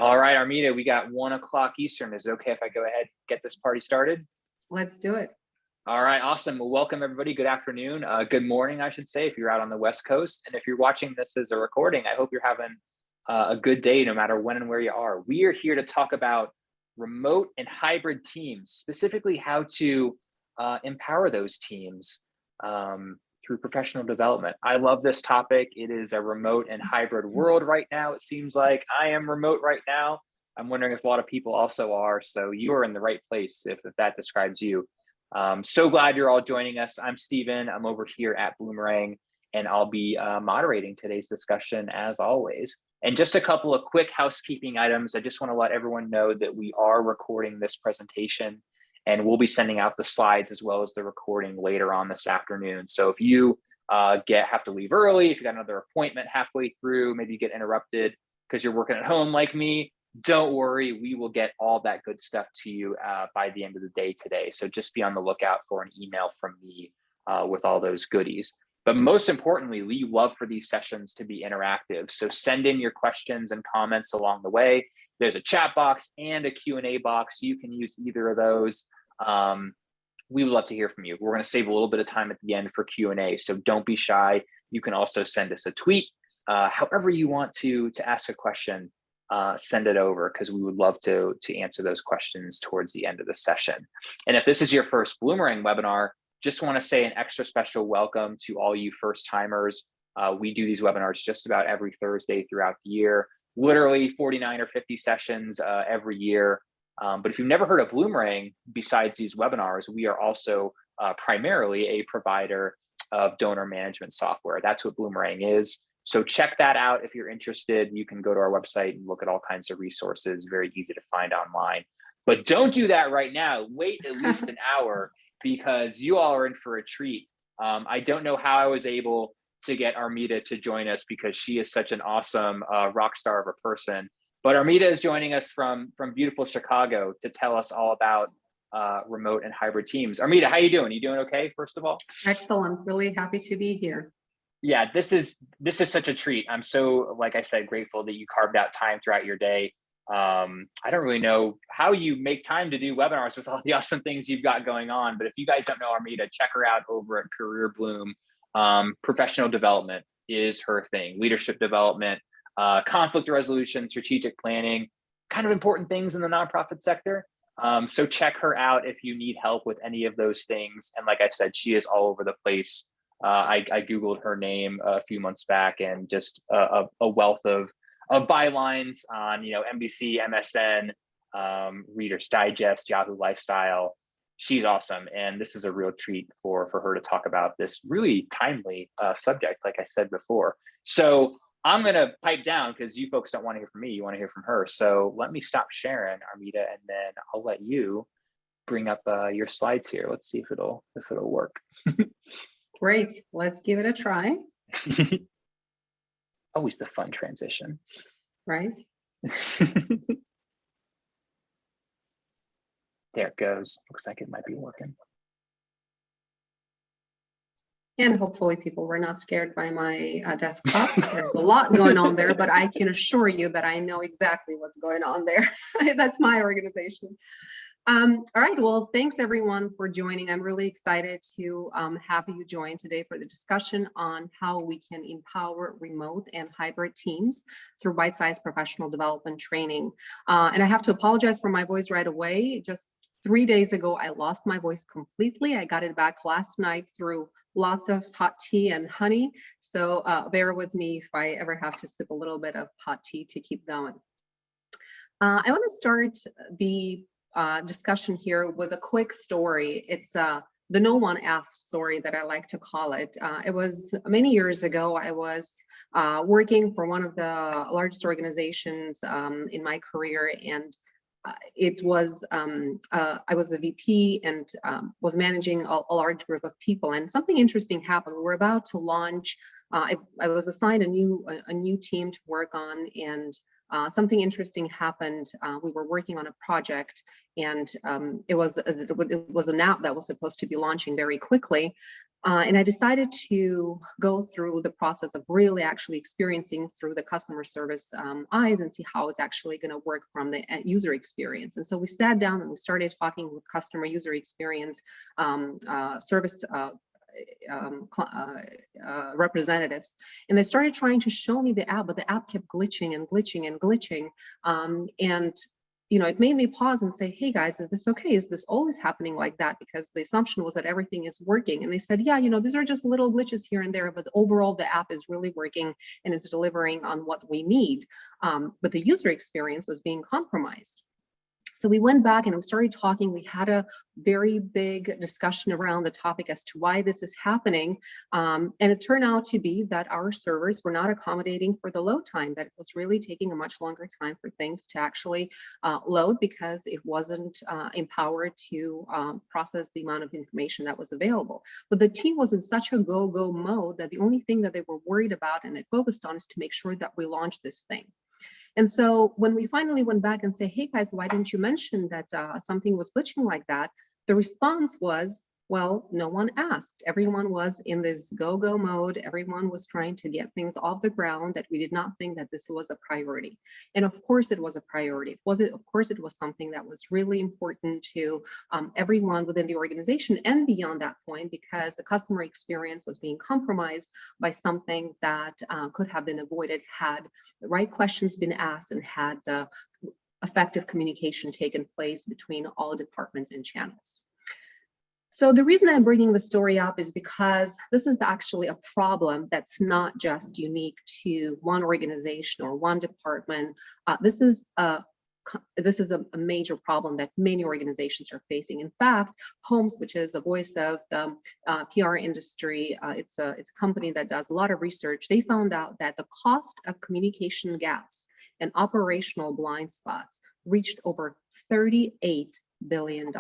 All right, Armida, we got 1 o'clock Eastern. Is it okay if I go ahead and get this party started? Let's do it. All right, awesome. Well, welcome everybody. Good afternoon. Good morning, I should say, if you're out on the West Coast. And if you're watching this as a recording, I hope you're having a good day no matter when and where you are. We are here to talk about remote and hybrid teams, specifically how to empower those teams through professional development. I love this topic. It is a remote and hybrid world right now. It seems like I am remote right now. I'm wondering if a lot of people also are. So you are in the right place if that describes you. So glad you're all joining us. I'm Steven. I'm over here at Bloomerang, and I'll be moderating today's discussion as always. And just a couple of quick housekeeping items. I just want to let everyone know that we are recording this presentation, and we'll be sending out the slides as well as the recording later on this afternoon. So if you have to leave early, if you got another appointment halfway through, maybe you get interrupted because you're working at home like me, don't worry, we will get all that good stuff to you by the end of the day today. So just be on the lookout for an email from me with all those goodies. But most importantly, we love for these sessions to be interactive. So send in your questions and comments along the way. There's a chat box and a Q&A box. You can use either of those. We would love to hear from you. We're going to save a little bit of time at the end for Q&A. So don't be shy. You can also send us a tweet. However you want to ask a question, send it over because we would love to answer those questions towards the end of the session. And if this is your first Bloomerang webinar, just want to say an extra special welcome to all you first timers. We do these webinars just about every Thursday throughout the year, literally 49 or 50 sessions every year. But if you've never heard of Bloomerang, besides these webinars, we are also primarily a provider of donor management software. That's what Bloomerang is. So check that out if you're interested. You can go to our website and look at all kinds of resources, very easy to find online. But don't do that right now. Wait at least an hour because you all are in for a treat. I don't know how I was able to get Armida to join us because she is such an awesome rock star of a person. But Armida is joining us from beautiful Chicago to tell us all about remote and hybrid teams. Armida, how you doing? You doing okay, first of all? Excellent. Really happy to be here. Yeah, this is such a treat. I'm so, like I said, grateful that you carved out time throughout your day. I don't really know how you make time to do webinars with all the awesome things you've got going on, but if you guys don't know Armida, check her out over at CareerBloom. Professional development is her thing. Leadership development, conflict resolution, strategic planning, kind of important things in the nonprofit sector. So check her out if you need help with any of those things. And like I said, she is all over the place. I Googled her name a few months back and just a wealth of bylines on, NBC, MSN, Reader's Digest, Yahoo Lifestyle. She's awesome. And this is a real treat for her to talk about this really timely subject, like I said before. So I'm going to pipe down because you folks don't want to hear from me. You want to hear from her. So let me stop sharing, Armida, and then I'll let you bring up your slides here. Let's see if it'll work. Great. Let's give it a try. Always the fun transition. Right. There it goes. Looks like it might be working. And hopefully people were not scared by my desktop. There's a lot going on there, but I can assure you that I know exactly what's going on there. That's my organization. All right, well, thanks everyone for joining. I'm really excited to have you join today for the discussion on how we can empower remote and hybrid teams through bite-sized professional development training. And I have to apologize for my voice right away. Just 3 days ago, I lost my voice completely. I got it back last night through lots of hot tea and honey. So bear with me if I ever have to sip a little bit of hot tea to keep going. I want to start the discussion here with a quick story. It's the no one asked story that I like to call it. It was many years ago. I was working for one of the largest organizations in my career, and it was I was a VP and was managing a large group of people, and something interesting happened. We were about to launch. I was assigned a new team to work on, and something interesting happened. We were working on a project, and it was an app that was supposed to be launching very quickly. And I decided to go through the process of really actually experiencing through the customer service eyes and see how it's actually going to work from the user experience. And so we sat down and we started talking with customer user experience service representatives, and they started trying to show me the app, but the app kept glitching and glitching and glitching. And it made me pause and say, hey guys, is this okay? Is this always happening like that? Because the assumption was that everything is working. And they said, yeah, these are just little glitches here and there, but overall the app is really working and it's delivering on what we need. But the user experience was being compromised. So we went back and we started talking. We had a very big discussion around the topic as to why this is happening. And it turned out to be that our servers were not accommodating for the load time, that it was really taking a much longer time for things to actually load because it wasn't empowered to process the amount of information that was available. But the team was in such a go-go mode that the only thing that they were worried about and they focused on is to make sure that we launched this thing. And so when we finally went back and say, hey guys, why didn't you mention that something was glitching like that? The response was, well, no one asked. Everyone was in this go-go mode. Everyone was trying to get things off the ground, that we did not think that this was a priority. And of course it was a priority. Of course it was something that was really important to everyone within the organization and beyond that point, because the customer experience was being compromised by something that could have been avoided had the right questions been asked and had the effective communication taken place between all departments and channels. So the reason I'm bringing the story up is because this is actually a problem that's not just unique to one organization or one department. This is a major problem that many organizations are facing. In fact, Holmes, which is the voice of the PR industry, it's a company that does a lot of research. They found out that the cost of communication gaps and operational blind spots reached over $38 billion.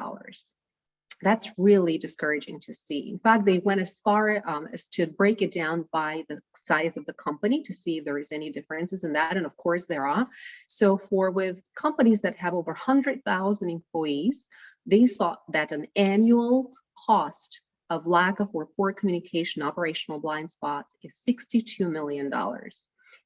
That's really discouraging to see. In fact, they went as far as to break it down by the size of the company to see if there is any differences in that. And of course there are. So with companies that have over 100,000 employees, they saw that an annual cost of lack of or poor communication operational blind spots is $62 million.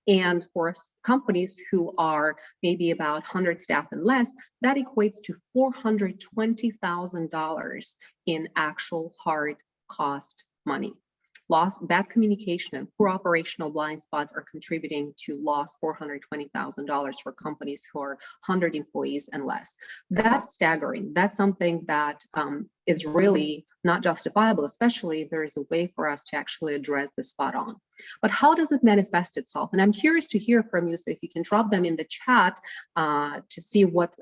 And for companies who are maybe about 100 staff and less, that equates to $420,000 in actual hard cost money. Bad communication and poor operational blind spots are contributing to lost $420,000 for companies who are 100 employees and less. That's staggering. That's something that is really not justifiable, especially if there is a way for us to actually address this spot on. But how does it manifest itself? And I'm curious to hear from you, so if you can drop them in the chat to see what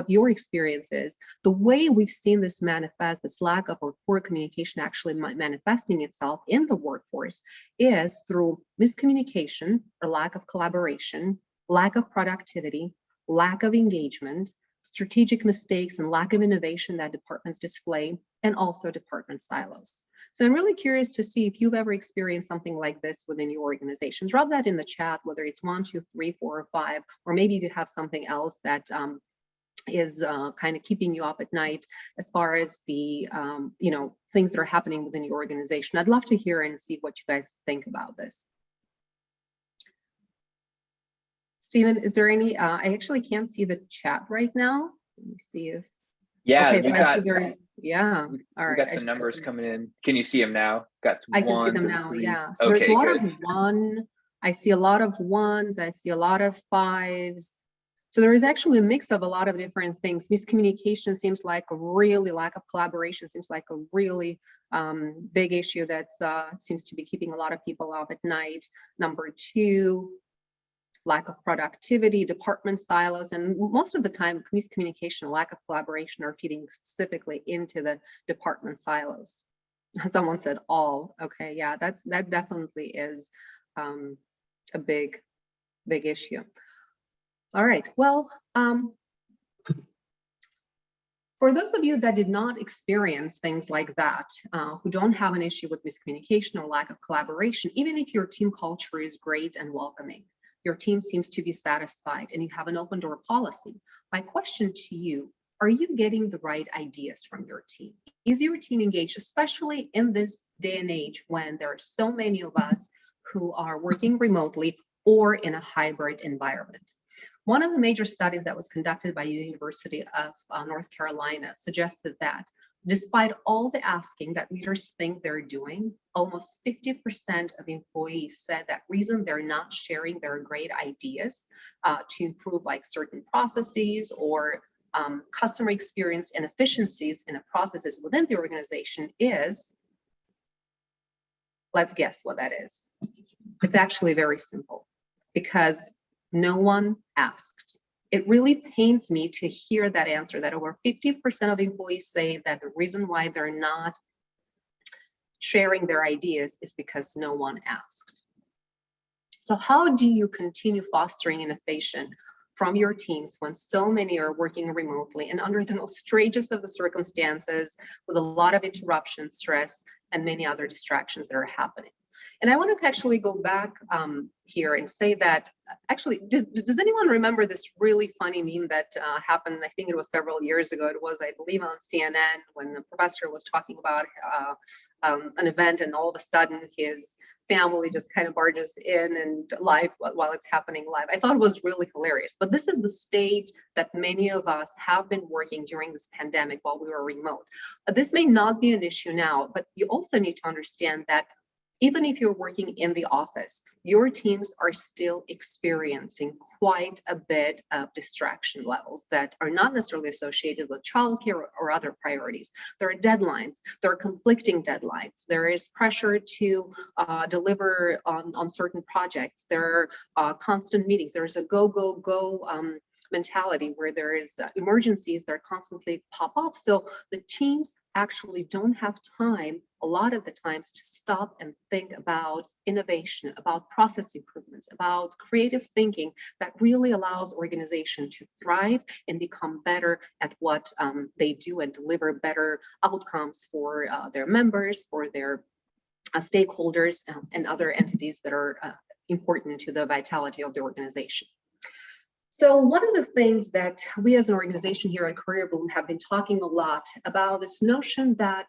your experience is. The way we've seen this manifest, this lack of or poor communication actually manifesting itself in the workforce, is through miscommunication or lack of collaboration, lack of productivity, lack of engagement, strategic mistakes and lack of innovation that departments display, and also department silos. So I'm really curious to see if you've ever experienced something like this within your organization. Drop that in the chat, whether it's 1, 2, 3, 4, or 5, or maybe you have something else that is kind of keeping you up at night as far as the things that are happening within your organization. I'd love to hear and see what you guys think about this. Stephen, is there any, I actually can't see the chat right now. Let me see if, yeah, okay, so I see there's, yeah, all right. We got some numbers coming in. Can you see them now? Got I can see them now, yeah. So there's a lot of one, I see a lot of ones, I see a lot of 5s. So there is actually a mix of a lot of different things. Miscommunication seems like a really, lack of collaboration seems like a really big issue that seems to be keeping a lot of people up at night. Number 2, lack of productivity, department silos, and most of the time miscommunication, lack of collaboration are feeding specifically into the department silos. Someone said all, okay, yeah, that definitely is a big issue. All right, well, for those of you that did not experience things like that, who don't have an issue with miscommunication or lack of collaboration, even if your team culture is great and welcoming, your team seems to be satisfied and you have an open door policy, my question to you, are you getting the right ideas from your team? Is your team engaged, especially in this day and age when there are so many of us who are working remotely or in a hybrid environment? One of the major studies that was conducted by the University of North Carolina suggested that despite all the asking that leaders think they're doing, almost 50% of employees said that reason they're not sharing their great ideas to improve like certain processes or customer experience and efficiencies in the processes within the organization is, let's guess what that is. It's actually very simple, because no one asked. It really pains me to hear that answer, that over 50% of employees say that the reason why they're not sharing their ideas is because no one asked. So how do you continue fostering innovation from your teams when so many are working remotely and under the most strangest of the circumstances, with a lot of interruption, stress, and many other distractions that are happening? And I want to actually go back here and say that, actually, does anyone remember this really funny meme that happened? I think it was several years ago. It was, I believe, on CNN when the professor was talking about an event, and all of a sudden his family just kind of barges in and live while it's happening live. I thought it was really hilarious. But this is the state that many of us have been working during this pandemic while we were remote. This may not be an issue now, but you also need to understand that even if you're working in the office, your teams are still experiencing quite a bit of distraction levels that are not necessarily associated with childcare or other priorities. There are deadlines, there are conflicting deadlines, there is pressure to deliver on certain projects, there are constant meetings, there's a go mentality where there is emergencies that constantly pop up. So the teams actually don't have time a lot of the times to stop and think about innovation, about process improvements, about creative thinking that really allows organization to thrive and become better at what they do and deliver better outcomes for their members, for their stakeholders, and other entities that are important to the vitality of the organization. So one of the things that we as an organization here at CareerBloom have been talking a lot about, this notion that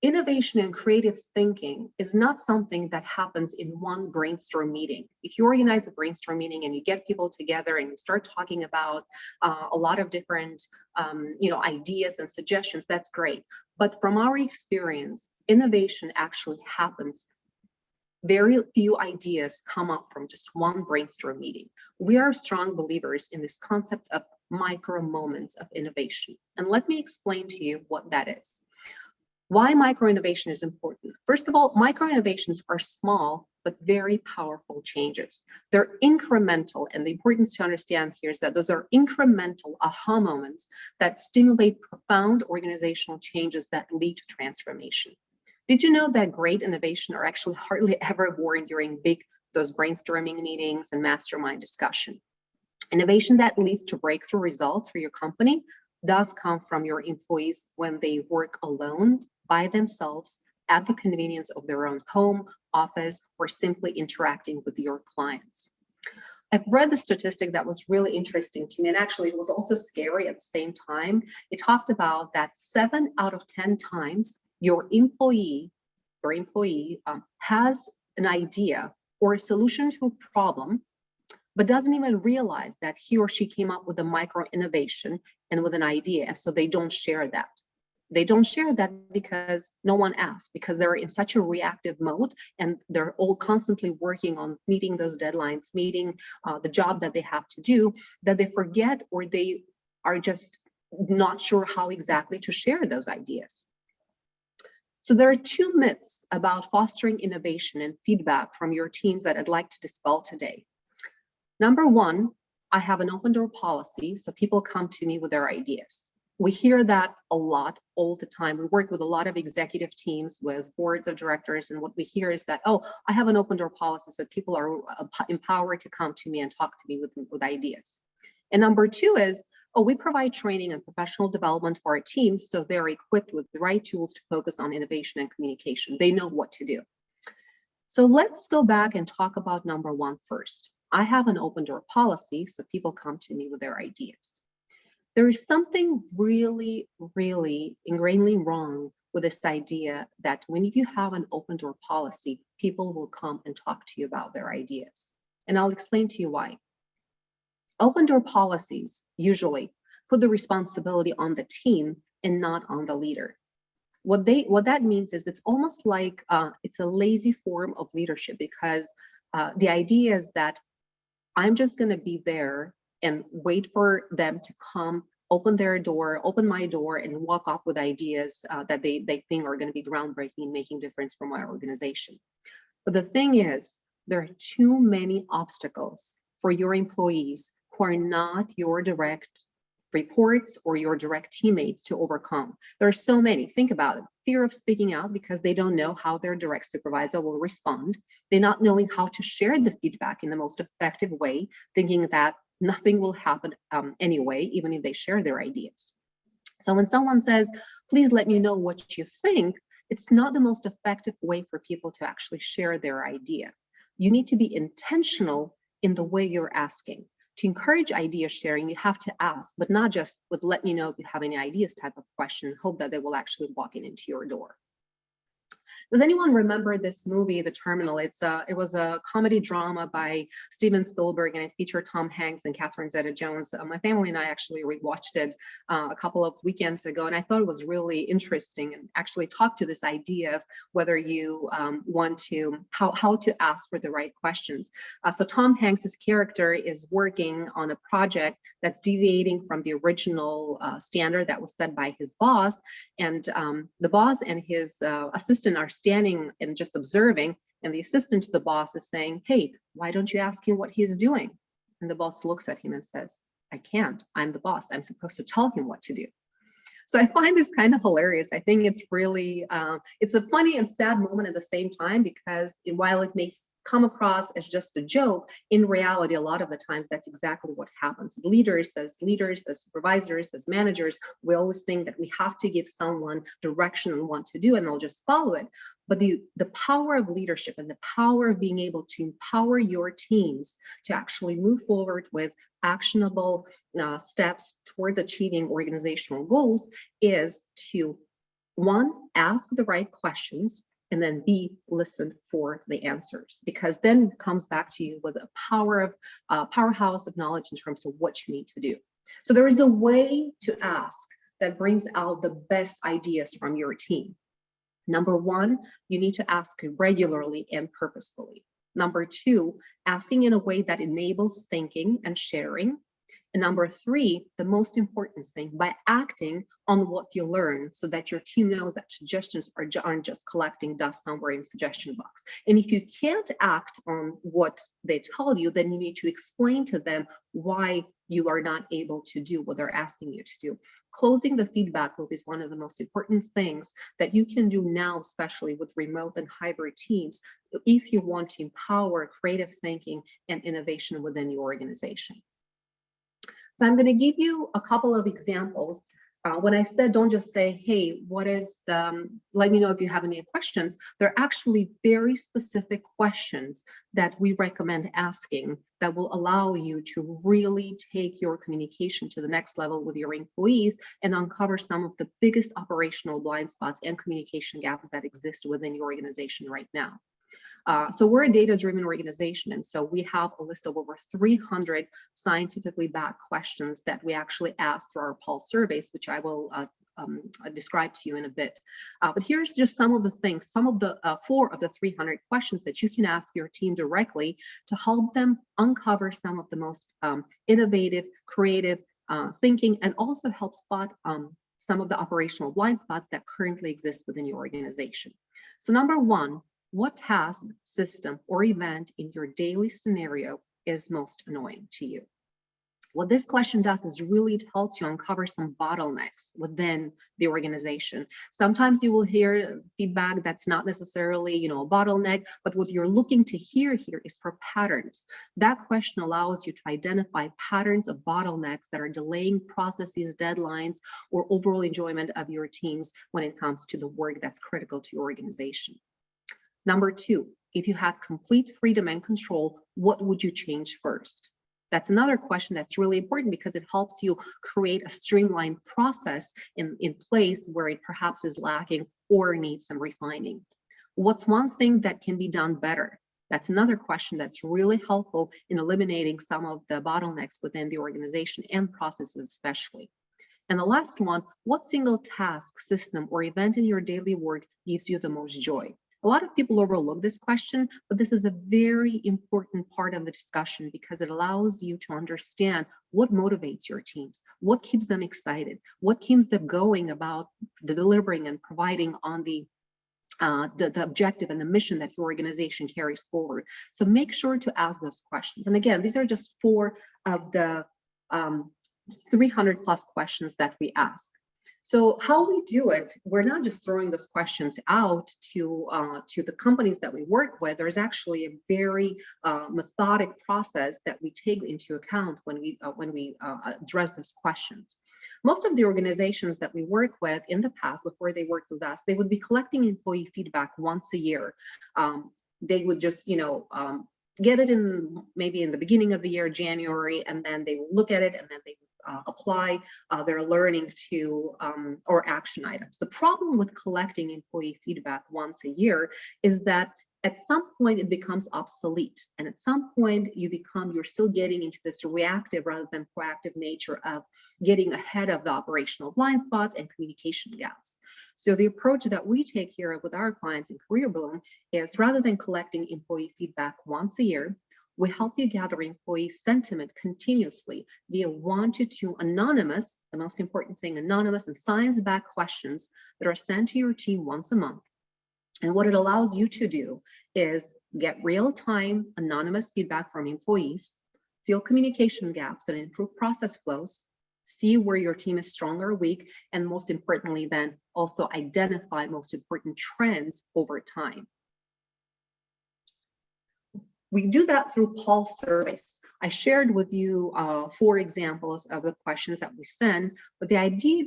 innovation and creative thinking is not something that happens in one brainstorm meeting. If you organize a brainstorm meeting and you get people together and you start talking about a lot of different ideas and suggestions, that's great. But from our experience, innovation actually happens. Very few ideas come up from just one brainstorm meeting. We are strong believers in this concept of micro moments of innovation. And let me explain to you what that is. Why micro innovation is important. First of all, micro innovations are small but very powerful changes. They're incremental, and the importance to understand here is that those are incremental aha moments that stimulate profound organizational changes that lead to transformation. Did you know that great innovation are actually hardly ever born during those brainstorming meetings and mastermind discussion? Innovation that leads to breakthrough results for your company does come from your employees when they work alone, by themselves, at the convenience of their own home, office, or simply interacting with your clients. I've read the statistic that was really interesting to me, and actually it was also scary at the same time. It talked about that 7 out of 10 times your employee has an idea or a solution to a problem, but doesn't even realize that he or she came up with a micro innovation and with an idea, and so they don't share that. They don't share that because no one asked, because they're in such a reactive mode and they're all constantly working on meeting those deadlines, meeting the job that they have to do, that they forget, or they are just not sure how exactly to share those ideas. So there are 2 myths about fostering innovation and feedback from your teams that I'd like to dispel today. Number 1, I have an open door policy, so people come to me with their ideas. We hear that a lot all the time. We work with a lot of executive teams, with boards of directors, and what we hear is that, oh, I have an open door policy, so people are empowered to come to me and talk to me with ideas. And number 2 is, oh, we provide training and professional development for our teams, so they're equipped with the right tools to focus on innovation and communication. They know what to do. So let's go back and talk about number 1 first. I have an open door policy, so people come to me with their ideas. There is something really, really ingrainedly wrong with this idea that when you have an open door policy, people will come and talk to you about their ideas. And I'll explain to you why. Open door policies usually put the responsibility on the team and not on the leader. What that means is it's almost like it's a lazy form of leadership, because the idea is that I'm just going to be there and wait for them to come, open my door, and walk off with ideas that they think are going to be groundbreaking and making difference for my organization. But the thing is, there are too many obstacles for your employees who are not your direct reports or your direct teammates to overcome. There are so many. Think about it. Fear of speaking out because they don't know how their direct supervisor will respond. They're not knowing how to share the feedback in the most effective way, thinking that nothing will happen anyway, even if they share their ideas. So when someone says, please let me know what you think, it's not the most effective way for people to actually share their idea. You need to be intentional in the way you're asking. To encourage idea sharing, you have to ask, but not just with let me know if you have any ideas type of question, hope that they will actually walk into your door. Does anyone remember this movie, The Terminal? It was a comedy drama by Steven Spielberg, and it featured Tom Hanks and Catherine Zeta-Jones. My family and I actually rewatched it a couple of weekends ago, and I thought it was really interesting and actually talked to this idea of whether you want to, how to ask for the right questions. So Tom Hanks's character is working on a project that's deviating from the original standard that was set by his boss, and the boss and his assistant are standing and just observing, and the assistant to the boss is saying, hey, why don't you ask him what he's doing? And the boss looks at him and says, I can't, I'm the boss, I'm supposed to tell him what to do. So I find this kind of hilarious. I think it's really, it's a funny and sad moment at the same time, because while it may come across as just a joke, in reality, a lot of the times that's exactly what happens. Leaders, as supervisors, as managers, we always think that we have to give someone direction on what to do and they'll just follow it. But the power of leadership and the power of being able to empower your teams to actually move forward with actionable steps towards achieving organizational goals is to, one, ask the right questions, and then B, listen for the answers, because then it comes back to you with a powerhouse of knowledge in terms of what you need to do. So there is a way to ask that brings out the best ideas from your team. Number one, you need to ask regularly and purposefully. Number two, asking in a way that enables thinking and sharing. And number three, the most important thing, by acting on what you learn so that your team knows that suggestions aren't just collecting dust somewhere in the suggestion box. And if you can't act on what they tell you, then you need to explain to them why you are not able to do what they're asking you to do. Closing the feedback loop is one of the most important things that you can do now, especially with remote and hybrid teams, if you want to empower creative thinking and innovation within your organization. So I'm going to give you a couple of examples. When I said don't just say, hey, what is the, let me know if you have any questions, there are actually very specific questions that we recommend asking that will allow you to really take your communication to the next level with your employees and uncover some of the biggest operational blind spots and communication gaps that exist within your organization right now. So we're a data-driven organization, and so we have a list of over 300 scientifically backed questions that we actually ask through our pulse surveys, which I will describe to you in a bit. But here's just some of the things, some of the 4 of the 300 questions that you can ask your team directly to help them uncover some of the most innovative, creative thinking, and also help spot some of the operational blind spots that currently exist within your organization. So number 1, what task, system, or event in your daily scenario is most annoying to you? What this question does is really it helps you uncover some bottlenecks within the organization. Sometimes you will hear feedback that's not necessarily, a bottleneck, but what you're looking to hear here is for patterns. That question allows you to identify patterns of bottlenecks that are delaying processes, deadlines, or overall enjoyment of your teams when it comes to the work that's critical to your organization. Number 2, if you had complete freedom and control, what would you change first? That's another question that's really important because it helps you create a streamlined process in place where it perhaps is lacking or needs some refining. What's one thing that can be done better? That's another question that's really helpful in eliminating some of the bottlenecks within the organization and processes especially. And the last one, what single task, system, or event in your daily work gives you the most joy? A lot of people overlook this question, but this is a very important part of the discussion because it allows you to understand what motivates your teams, what keeps them excited, what keeps them going about the delivering and providing on the objective and the mission that your organization carries forward. So make sure to ask those questions. And again, these are just 4 of the 300 plus questions that we ask. So how we do it, we're not just throwing those questions out to the companies that we work with. There's actually a very methodic process that we take into account when we address those questions. Most of the organizations that we work with in the past, before they worked with us, they would be collecting employee feedback once a year. They would just, get it in maybe in the beginning of the year, January, and then they will look at it and then they apply their learning to or action items. The problem with collecting employee feedback once a year is that at some point it becomes obsolete, and at some point you're still getting into this reactive rather than proactive nature of getting ahead of the operational blind spots and communication gaps. So the approach that we take here with our clients in CareerBloom is, rather than collecting employee feedback once a year, we help you gather employee sentiment continuously via 1 to 2 anonymous, the most important thing, anonymous and science-backed questions that are sent to your team once a month. And what it allows you to do is get real-time anonymous feedback from employees, fill communication gaps and improve process flows, see where your team is strong or weak, and most importantly, then also identify most important trends over time. We do that through pulse surveys. I shared with you 4 examples of the questions that we send, but the idea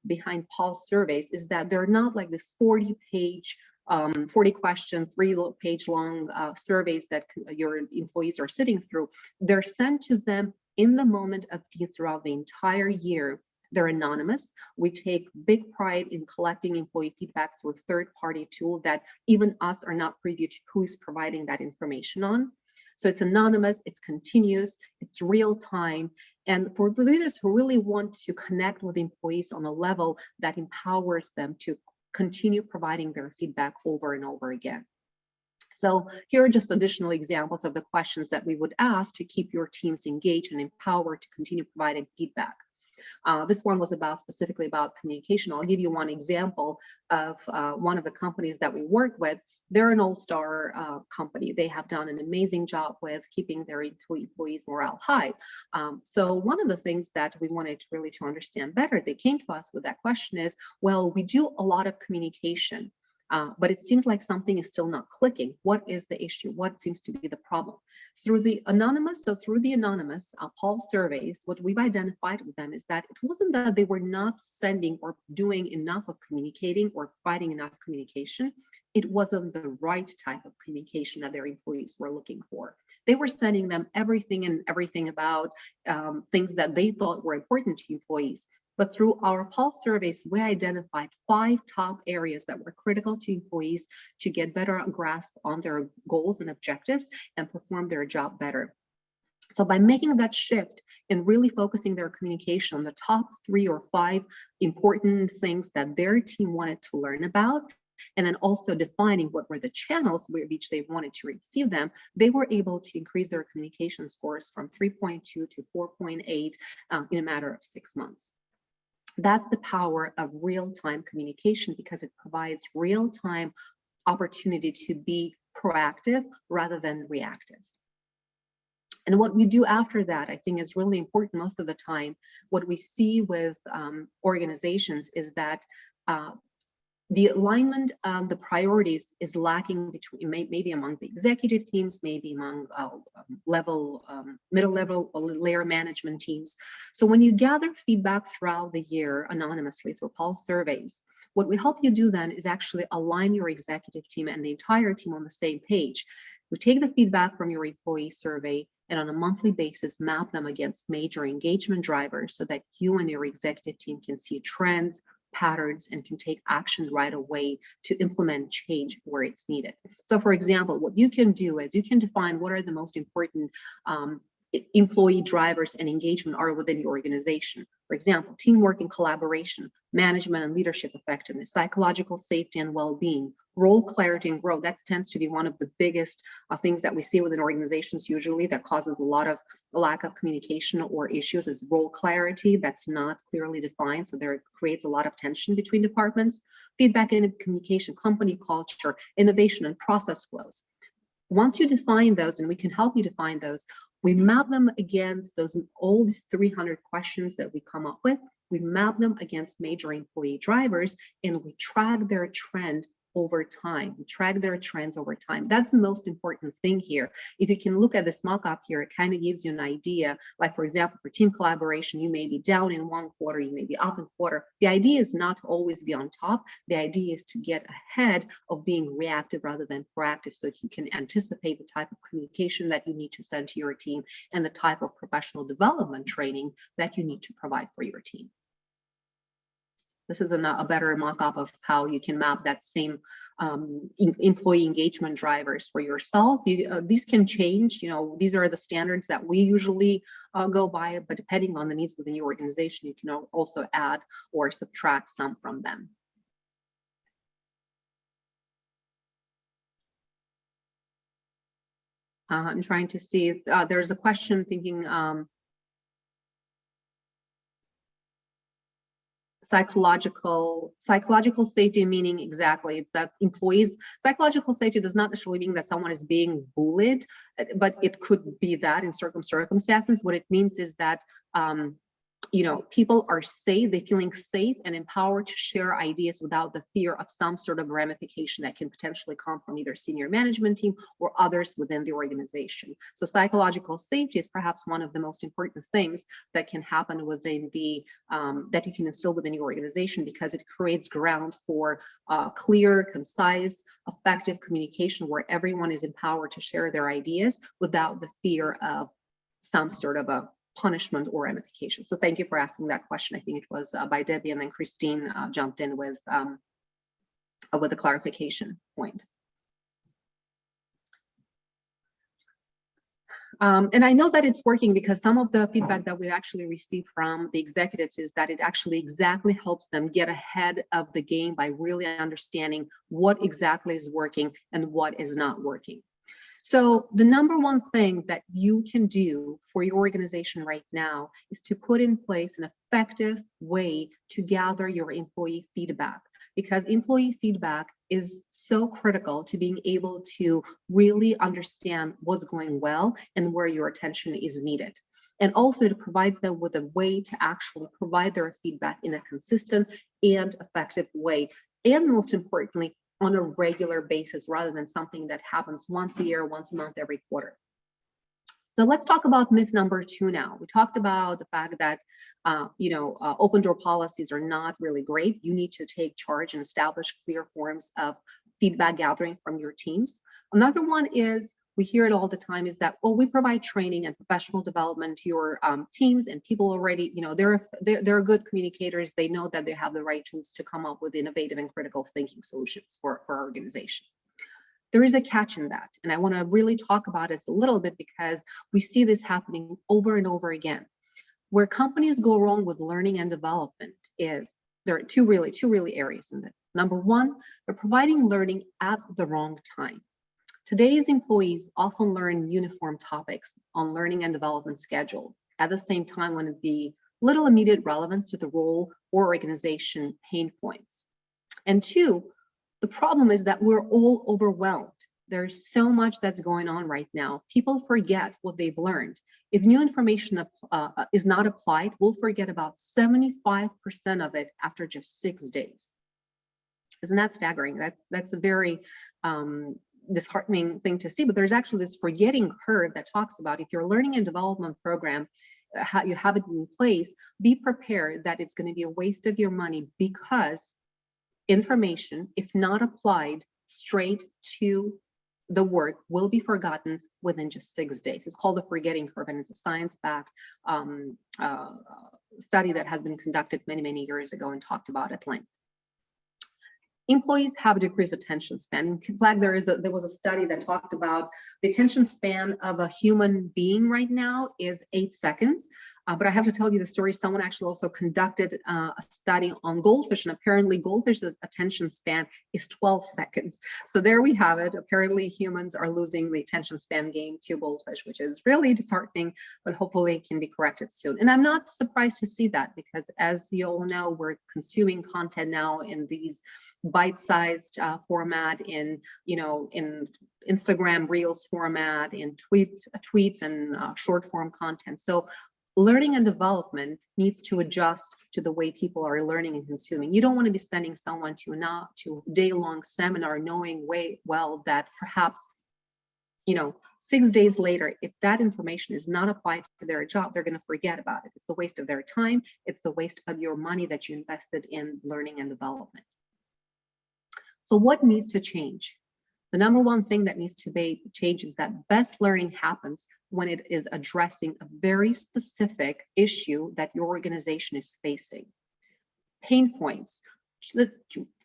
behind pulse surveys is that they're not like this 40-page 40 question, 3-page long surveys that your employees are sitting through. They're sent to them in the moment of need throughout the entire year. They're anonymous. We take big pride in collecting employee feedback through a third-party tool that even us are not privy to who is providing that information on. So it's anonymous, it's continuous, it's real time. And for the leaders who really want to connect with employees on a level that empowers them to continue providing their feedback over and over again. So here are just additional examples of the questions that we would ask to keep your teams engaged and empowered to continue providing feedback. This one was specifically about communication. I'll give you one example of one of the companies that we work with. They're an all-star company. They have done an amazing job with keeping their employees' morale high. So one of the things that we wanted really to understand better, they came to us with that question is, well, we do a lot of communication, but it seems like something is still not clicking. What is the issue? What seems to be the problem? Through the anonymous pulse surveys, what we've identified with them is that it wasn't that they were not sending or doing enough of communicating or providing enough communication. It wasn't the right type of communication that their employees were looking for. They were sending them everything about things that they thought were important to employees. But through our pulse surveys, we identified 5 top areas that were critical to employees to get better grasp on their goals and objectives and perform their job better. So by making that shift and really focusing their communication on the top 3 or 5 important things that their team wanted to learn about, and then also defining what were the channels which they wanted to receive them, they were able to increase their communication scores from 3.2 to 4.8 in a matter of 6 months. That's the power of real-time communication, because it provides real-time opportunity to be proactive rather than reactive. And what we do after that, I think, is really important most of the time. What we see with organizations is that the alignment on the priorities is lacking between maybe among the executive teams, maybe among middle level layer management teams. So when you gather feedback throughout the year anonymously through pulse surveys, what we help you do then is actually align your executive team and the entire team on the same page. We take the feedback from your employee survey, and on a monthly basis, map them against major engagement drivers so that you and your executive team can see trends, patterns, and can take action right away to implement change where it's needed. So for example, what you can do is you can define what are the most important employee drivers and engagement are within your organization. For example, teamwork and collaboration, management and leadership effectiveness, psychological safety and well-being, role clarity and growth. That tends to be one of the biggest things that we see within organizations usually that causes a lot of lack of communication or issues is role clarity that's not clearly defined. So there creates a lot of tension between departments. Feedback and communication, company culture, innovation and process flows. Once you define those, and we can help you define those, we map them against all these 300 questions that we come up with. We map them against major employee drivers, and we track their trend over time. We track their trends over time. That's the most important thing here. If you can look at this mock-up here, it kind of gives you an idea. Like for example, for team collaboration, you may be down in one quarter, you may be up in quarter. The idea is not to always be on top. The idea is to get ahead of being reactive rather than proactive, so that you can anticipate the type of communication that you need to send to your team and the type of professional development training that you need to provide for your team. This is a better mock-up of how you can map that same employee engagement drivers for yourself. These can change. These are the standards that we usually go by, but depending on the needs within your organization, you can also add or subtract some from them. I'm trying to see, there's a question thinking, psychological safety, meaning exactly it's that employees, psychological safety does not necessarily mean that someone is being bullied, but it could be that in certain circumstances. What it means is that people are safe, they're feeling safe and empowered to share ideas without the fear of some sort of ramification that can potentially come from either senior management team or others within the organization. So psychological safety is perhaps one of the most important things that can happen within that you can instill within your organization, because it creates ground for clear, concise, effective communication where everyone is empowered to share their ideas without the fear of some sort of a punishment or ramification. So thank you for asking that question. I think it was by Debbie, and then Christine jumped in with a clarification point. And I know that it's working because some of the feedback that we actually received from the executives is that it actually exactly helps them get ahead of the game by really understanding what exactly is working and what is not working. So the number one thing that you can do for your organization right now is to put in place an effective way to gather your employee feedback, because employee feedback is so critical to being able to really understand what's going well and where your attention is needed. And also it provides them with a way to actually provide their feedback in a consistent and effective way. And most importantly, on a regular basis, rather than something that happens once a year, once a month, every quarter. So let's talk about myth number 2 now. We talked about the fact that, open door policies are not really great. You need to take charge and establish clear forms of feedback gathering from your teams. Another one is, we hear it all the time, is that, we provide training and professional development to your teams, and people already, they're good communicators. They know that they have the right tools to come up with innovative and critical thinking solutions for our organization. There is a catch in that, and I want to really talk about this a little bit because we see this happening over and over again. Where companies go wrong with learning and development is there are two really areas in it. Number one, they're providing learning at the wrong time. Today's employees often learn uniform topics on learning and development schedule at the same time when it be little immediate relevance to the role or organization pain points. And two, the problem is that we're all overwhelmed. There's so much that's going on right now. People forget what they've learned. If new information is not applied, we'll forget about 75% of it after just 6 days. Isn't that staggering? That's a very disheartening thing to see, but there's actually this forgetting curve that talks about if your learning and development program, you have it in place, be prepared that it's going to be a waste of your money, because information, if not applied straight to the work will be forgotten within just 6 days. It's called the forgetting curve, and it's a science-backed study that has been conducted many, many years ago and talked about at length. Employees have decreased attention span. In fact, there was a study that talked about the attention span of a human being right now is 8 seconds. But I have to tell you the story. Someone actually also conducted a study on goldfish, and apparently goldfish's attention span is 12 seconds. So there we have it. Apparently humans are losing the attention span game to goldfish, which is really disheartening, but hopefully it can be corrected soon. And I'm not surprised to see that, because as you all know, we're consuming content now in these bite-sized format, in Instagram Reels format, in tweets and short form content. So learning and development needs to adjust to the way people are learning and consuming. You don't want to be sending someone to a day-long seminar knowing well that perhaps 6 days later, if that information is not applied to their job, they're going to forget about it. It's the waste of their time. It's the waste of your money that you invested in learning and development. So what needs to change? The number one thing that needs to be changed is that best learning happens when it is addressing a very specific issue that your organization is facing. Pain points.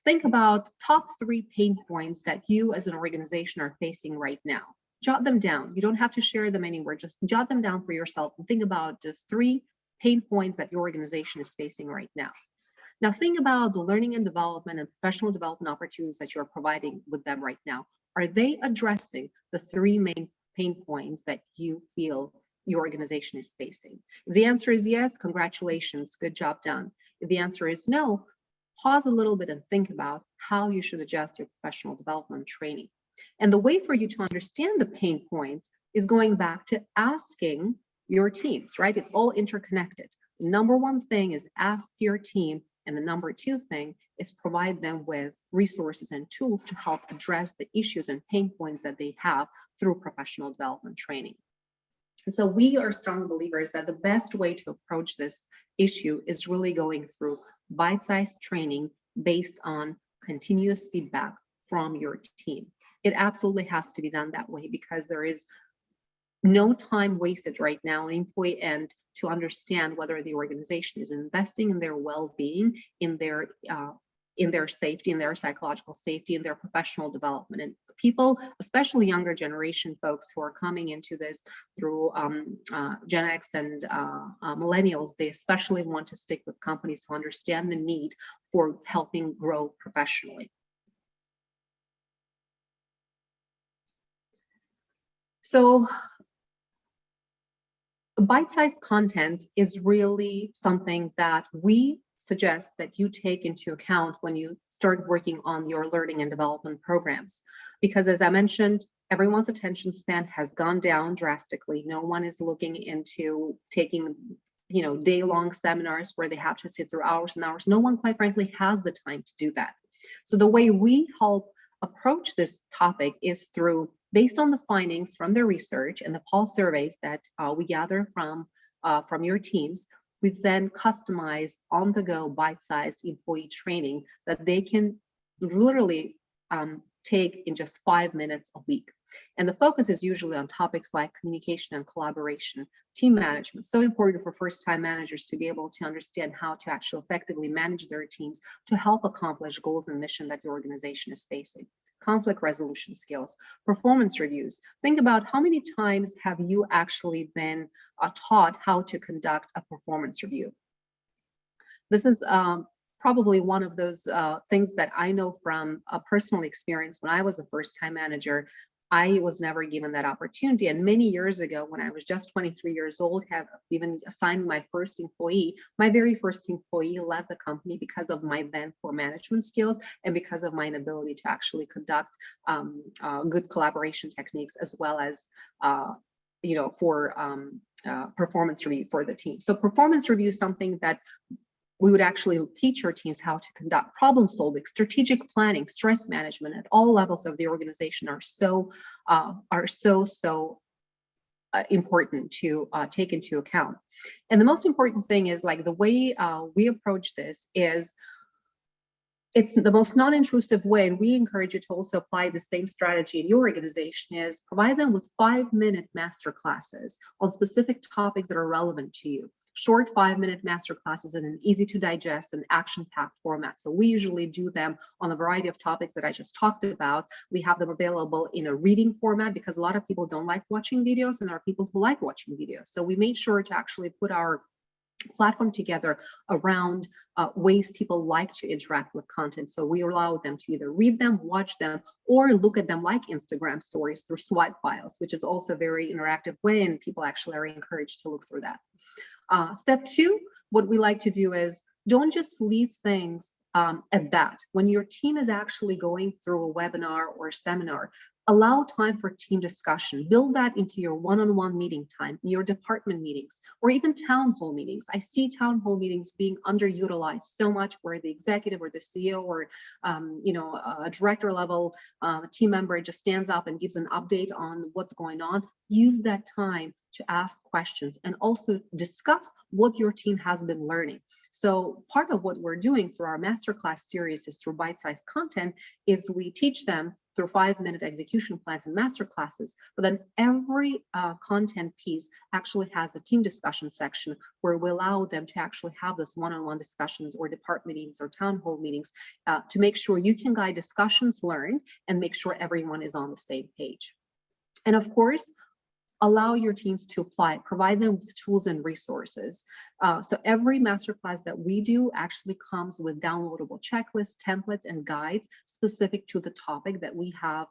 Think about top 3 pain points that you as an organization are facing right now. Jot them down. You don't have to share them anywhere. Just jot them down for yourself and think about just 3 pain points that your organization is facing right now. Now think about the learning and development and professional development opportunities that you're providing with them right now. Are they addressing the 3 main pain points that you feel your organization is facing? If the answer is yes, congratulations, good job done. If the answer is no, pause a little bit and think about how you should adjust your professional development training. And the way for you to understand the pain points is going back to asking your teams, right? It's all interconnected. The number one thing is ask your team. And the number 2 thing is provide them with resources and tools to help address the issues and pain points that they have through professional development training. And so we are strong believers that the best way to approach this issue is really going through bite-sized training based on continuous feedback from your team. It absolutely has to be done that way, because there is no time wasted right now on employee end to understand whether the organization is investing in their well-being, in their safety, in their psychological safety, in their professional development. And people, especially younger generation folks who are coming into this through Gen X and millennials, they especially want to stick with companies who understand the need for helping grow professionally. So bite-sized content is really something that we suggest that you take into account when you start working on your learning and development programs. Because as I mentioned, everyone's attention span has gone down drastically. No one is looking into taking day-long seminars where they have to sit through hours and hours. No one, quite frankly, has the time to do that. So the way we help approach this topic is through, based on the findings from the research and the pulse surveys that we gather from your teams, we then customize on-the-go bite-sized employee training that they can literally take in just 5 minutes a week. And the focus is usually on topics like communication and collaboration, team management. So important for first-time managers to be able to understand how to actually effectively manage their teams to help accomplish goals and mission that your organization is facing. Conflict resolution skills, performance reviews. Think about how many times have you actually been taught how to conduct a performance review. This is probably one of those things that I know from a personal experience. When I was a first-time manager, I was never given that opportunity. And many years ago, when I was just 23 years old, have even assigned my first employee, my very first employee left the company because of my then poor management skills and because of my inability to actually conduct good collaboration techniques, as well as for performance review for the team. So performance review is something that we would actually teach our teams how to conduct problem solving, strategic planning, stress management at all levels of the organization are so important to take into account. And the most important thing is, like, the way we approach this is it's the most non-intrusive way, and we encourage you to also apply the same strategy in your organization, is provide them with 5-minute master classes on specific topics that are relevant to you. Short 5-minute master classes in an easy to digest and action-packed format. So we usually do them on a variety of topics that I just talked about. We have them available in a reading format because a lot of people don't like watching videos, and there are people who like watching videos. So we made sure to actually put our platform together around ways people like to interact with content. So we allow them to either read them, watch them, or look at them like Instagram stories through swipe files, which is also a very interactive way, and people actually are encouraged to look through that. Step 2, what we like to do is don't just leave things at that. When your team is actually going through a webinar or a seminar, allow time for team discussion. Build that into your one-on-one meeting time, your department meetings, or even town hall meetings. I see town hall meetings being underutilized so much, where the executive or the CEO or a director level team member just stands up and gives an update on what's going on. Use that time to ask questions and also discuss what your team has been learning. So part of what we're doing through our masterclass series is through bite-sized content is we teach them through 5-minute execution plans and master classes, but then every content piece actually has a team discussion section where we allow them to actually have those one-on-one discussions or department meetings or town hall meetings to make sure you can guide discussions learned and make sure everyone is on the same page. And of course, allow your teams to apply, provide them with tools and resources. So every masterclass that we do actually comes with downloadable checklists, templates, and guides specific to the topic that we have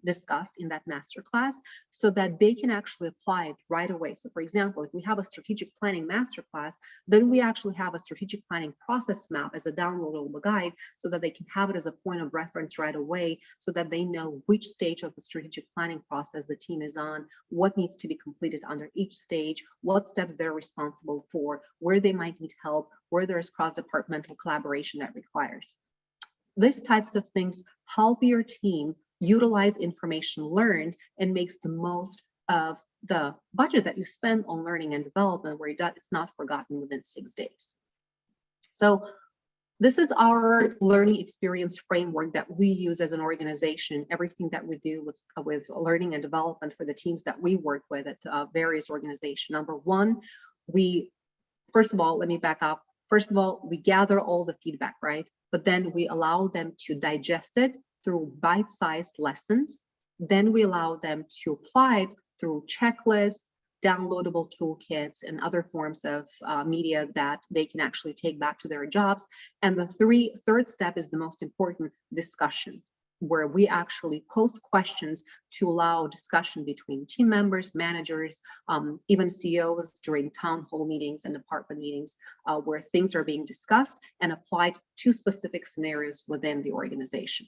discussed in that masterclass, so that they can actually apply it right away. So for example, if we have a strategic planning masterclass, then we actually have a strategic planning process map as a downloadable guide so that they can have it as a point of reference right away, so that they know which stage of the strategic planning process the team is on, what needs to be completed under each stage, what steps they're responsible for, where they might need help, where there's cross-departmental collaboration that requires. These types of things help your team utilize information learned and makes the most of the budget that you spend on learning and development, where it's not forgotten within 6 days. So this is our learning experience framework that we use as an organization. Everything that we do with learning and development for the teams that we work with at various organizations. Number one, first of all, let me back up. First of all, we gather all the feedback, right? But then we allow them to digest it through bite-sized lessons. Then we allow them to apply it through checklists, downloadable toolkits, and other forms of media that they can actually take back to their jobs. And the third step is the most important: discussion, where we actually post questions to allow discussion between team members, managers, even CEOs during town hall meetings and department meetings, where things are being discussed and applied to specific scenarios within the organization.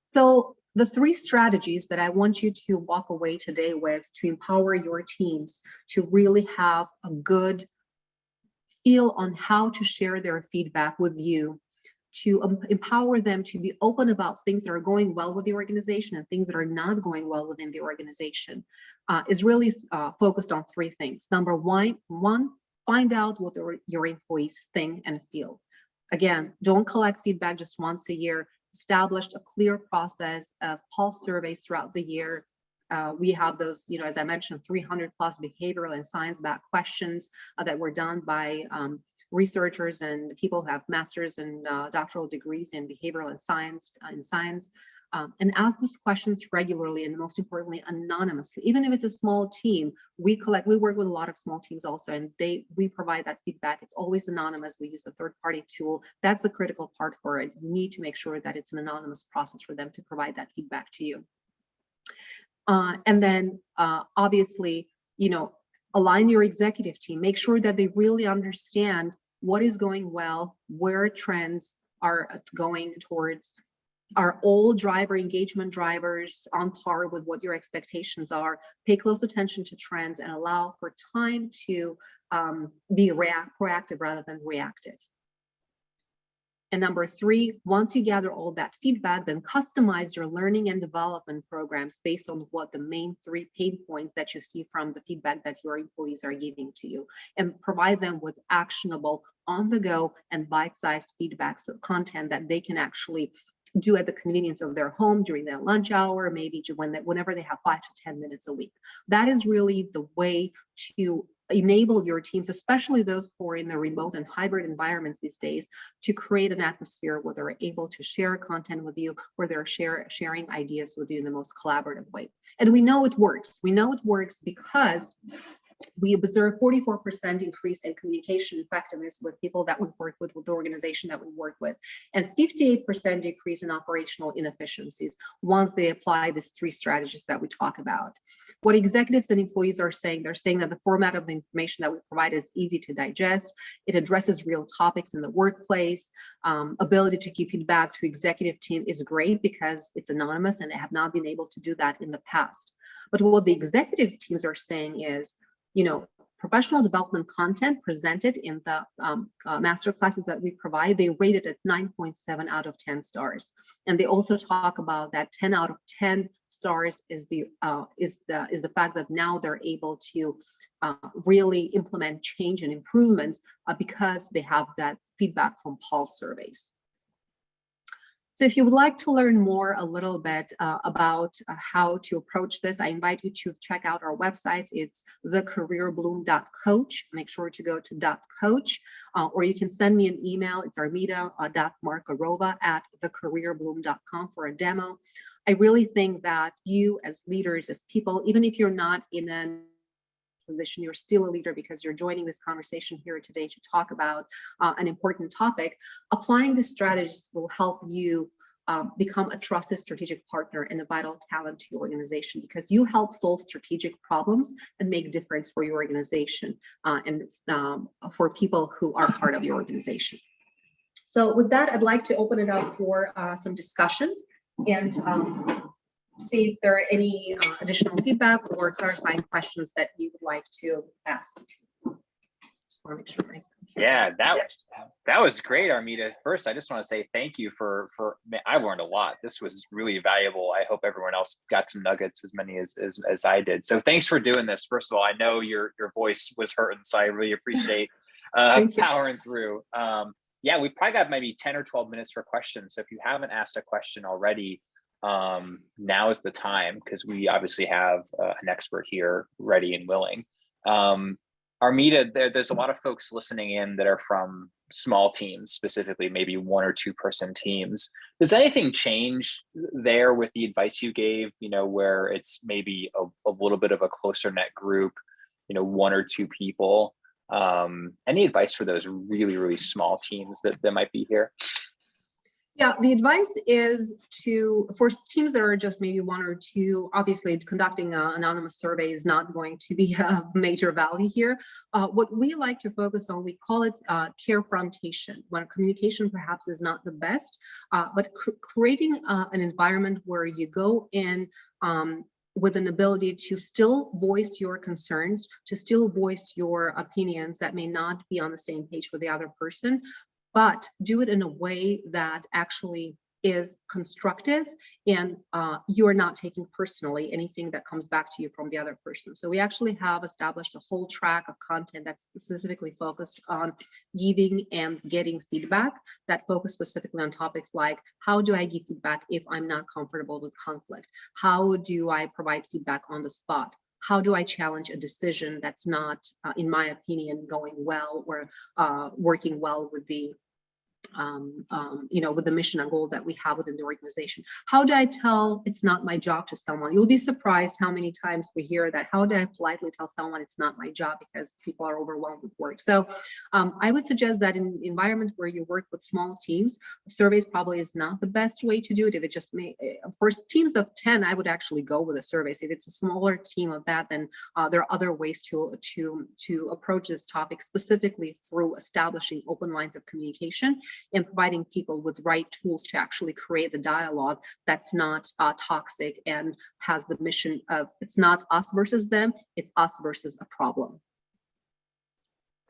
So the 3 strategies that I want you to walk away today with to empower your teams to really have a good feel on how to share their feedback with you, to empower them to be open about things that are going well with the organization and things that are not going well within the organization, is really focused on 3 things. Number one, find out what your employees think and feel. Again, don't collect feedback just once a year. Established a clear process of pulse surveys throughout the year. We have those, as I mentioned, 300 plus behavioral and science-backed questions that were done by researchers and people who have master's and doctoral degrees in behavioral and science. And ask those questions regularly, and most importantly, anonymously. Even if it's a small team, we work with a lot of small teams also, and we provide that feedback. It's always anonymous. We use a third-party tool. That's the critical part for it. You need to make sure that it's an anonymous process for them to provide that feedback to you. And then obviously, align your executive team. Make sure that they really understand what is going well, where trends are going towards. Are all driver engagement drivers on par with what your expectations are? Pay close attention to trends and allow for time to be proactive rather than reactive. And number three, once you gather all that feedback, then customize your learning and development programs based on what the main three pain points that you see from the feedback that your employees are giving to you, and provide them with actionable, on-the-go, and bite-sized feedback, so content that they can actually do at the convenience of their home during their lunch hour, maybe whenever they have 5 to 10 minutes a week. That is really the way to enable your teams, especially those who are in the remote and hybrid environments these days, to create an atmosphere where they're able to share content with you, where they're sharing ideas with you in the most collaborative way. And we know it works. We know it works because we observe 44% increase in communication effectiveness with people that we work with the organization that we work with, and 58% decrease in operational inefficiencies once they apply these three strategies that we talk about. What executives and employees are saying, they're saying that the format of the information that we provide is easy to digest. It addresses real topics in the workplace. Ability to give feedback to executive team is great because it's anonymous, and they have not been able to do that in the past. But what the executive teams are saying is, professional development content presented in the master classes that we provide, they rate it at 9.7 out of 10 stars. And they also talk about that 10 out of 10 stars is the fact that now they're able to really implement change and improvements because they have that feedback from pulse surveys. So if you would like to learn more a little bit about how to approach this, I invite you to check out our website. It's thecareerbloom.coach. Make sure to go to .coach, or you can send me an email. It's armida.markarova@thecareerbloom.com for a demo. I really think that you as leaders, as people, even if you're not in a position, you're still a leader because you're joining this conversation here today to talk about an important topic. Applying these strategies will help you become a trusted strategic partner and a vital talent to your organization, because you help solve strategic problems and make a difference for your organization and for people who are part of your organization. So with that, I'd like to open it up for some discussions and see if there are any additional feedback or clarifying questions that you would like to ask. Just want to make sure. Yeah, that was great, Armida. First, I just want to say thank you for I learned a lot. This was really valuable. I hope everyone else got some nuggets, as many as I did. So thanks for doing this. First of all, I know your voice was hurting, so I really appreciate powering through. Yeah, we probably got maybe 10 or 12 minutes for questions. So if you haven't asked a question already, now is the time, because we obviously have an expert here ready and willing. Armida, there's a lot of folks listening in that are from small teams, specifically maybe 1 or 2 person teams. Does anything change there with the advice you gave, where it's maybe a little bit of a closer net group, 1 or 2 people? Any advice for those really, really small teams that might be here? Yeah, the advice is for teams that are just maybe 1 or 2, obviously conducting an anonymous survey is not going to be of major value here. What we like to focus on, we call it carefrontation, when communication perhaps is not the best, but creating an environment where you go in with an ability to still voice your concerns, to still voice your opinions that may not be on the same page with the other person, but do it in a way that actually is constructive, and you're not taking personally anything that comes back to you from the other person. So we actually have established a whole track of content that's specifically focused on giving and getting feedback, that focus specifically on topics like, how do I give feedback if I'm not comfortable with conflict? How do I provide feedback on the spot? How do I challenge a decision that's not, in my opinion, going well or working well with the with the mission and goal that we have within the organization? How do I tell it's not my job to someone? You'll be surprised how many times we hear that. How do I politely tell someone it's not my job because people are overwhelmed with work? So I would suggest that in an environment where you work with small teams, surveys probably is not the best way to do it. If it just for teams of 10, I would actually go with a survey. So if it's a smaller team of that, then there are other ways to approach this topic, specifically through establishing open lines of communication and providing people with right tools to actually create the dialogue that's not toxic and has the mission of, it's not us versus them, it's us versus a problem.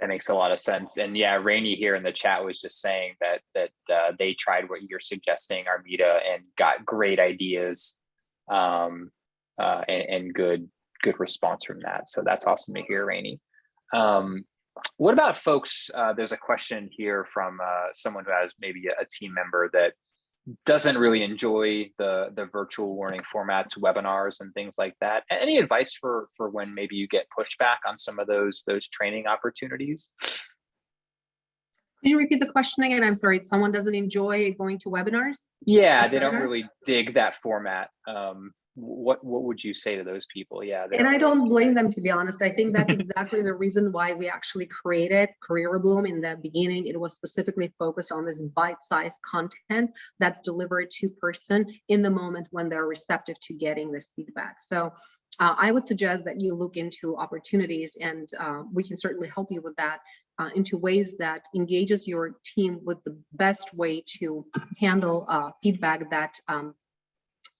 That makes a lot of sense. And yeah, Rainey here in the chat was just saying that they tried what you're suggesting, Armida, and got great ideas, and good response from that. So that's awesome to hear, Rainey. What about folks? There's a question here from someone who has maybe a team member that doesn't really enjoy the virtual learning formats, webinars, and things like that. Any advice for when maybe you get pushback on some of those training opportunities? Could you repeat the question again? I'm sorry. Someone doesn't enjoy going to webinars? Yeah, they don't really dig that format. What would you say to those people? Yeah, and I don't blame them, to be honest. I think that's exactly the reason why we actually created CareerBloom in the beginning. It was specifically focused on this bite-sized content that's delivered to person in the moment when they're receptive to getting this feedback. So I would suggest that you look into opportunities, and we can certainly help you with that, into ways that engages your team with the best way to handle feedback that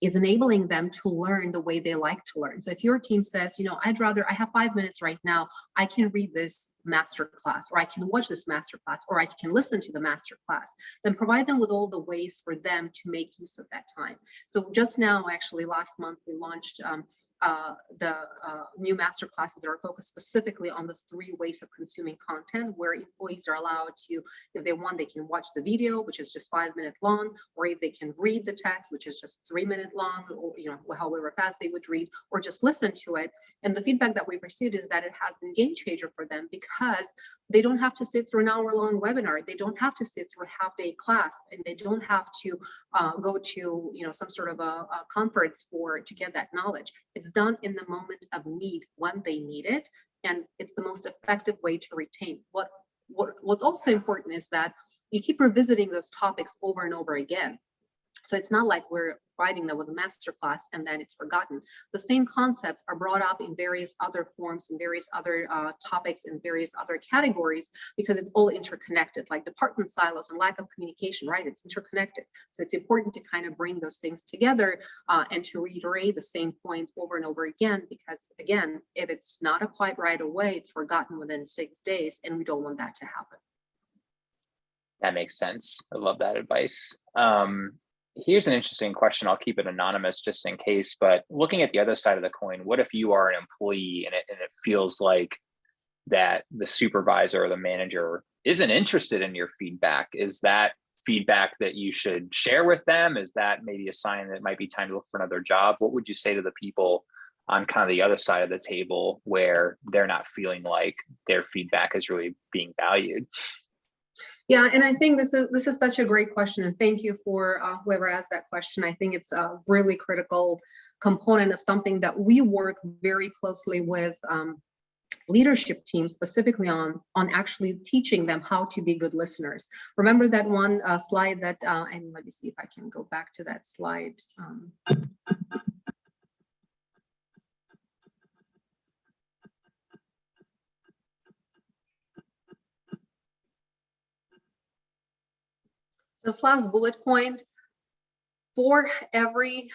is enabling them to learn the way they like to learn. So if your team says, I have 5 minutes right now, I can read this master class, or I can watch this master class, or I can listen to the master class, then provide them with all the ways for them to make use of that time. So just now, actually last month, we launched the new master classes that are focused specifically on the 3 ways of consuming content, where employees are allowed to, if they want, they can watch the video, which is just 5 minutes long, or if they can read the text, which is just 3 minutes long, or however fast they would read, or just listen to it. And the feedback that we've received is that it has been game changer for them, because they don't have to sit through an hour-long webinar, they don't have to sit through a half-day class, and they don't have to go to some sort of a conference to get that knowledge. It's done in the moment of need when they need it, and it's the most effective way to retain. What's also important is that you keep revisiting those topics over and over again. So it's not like we're providing them with a masterclass and then it's forgotten. The same concepts are brought up in various other forms and various other topics and various other categories, because it's all interconnected, like department silos and lack of communication, right? It's interconnected. So it's important to kind of bring those things together and to reiterate the same points over and over again, because again, if it's not applied right away, it's forgotten within 6 days, and we don't want that to happen. That makes sense. I love that advice. Here's an interesting question. I'll keep it anonymous just in case, but looking at the other side of the coin, what if you are an employee and it feels like that the supervisor or the manager isn't interested in your feedback? Is that feedback that you should share with them? Is that maybe a sign that it might be time to look for another job? What would you say to the people on kind of the other side of the table where they're not feeling like their feedback is really being valued? Yeah, and I think this is such a great question, and thank you for whoever asked that question. I think it's a really critical component of something that we work very closely with leadership teams, specifically on actually teaching them how to be good listeners. Remember that one slide that, and let me see if I can go back to that slide. This last bullet point, for every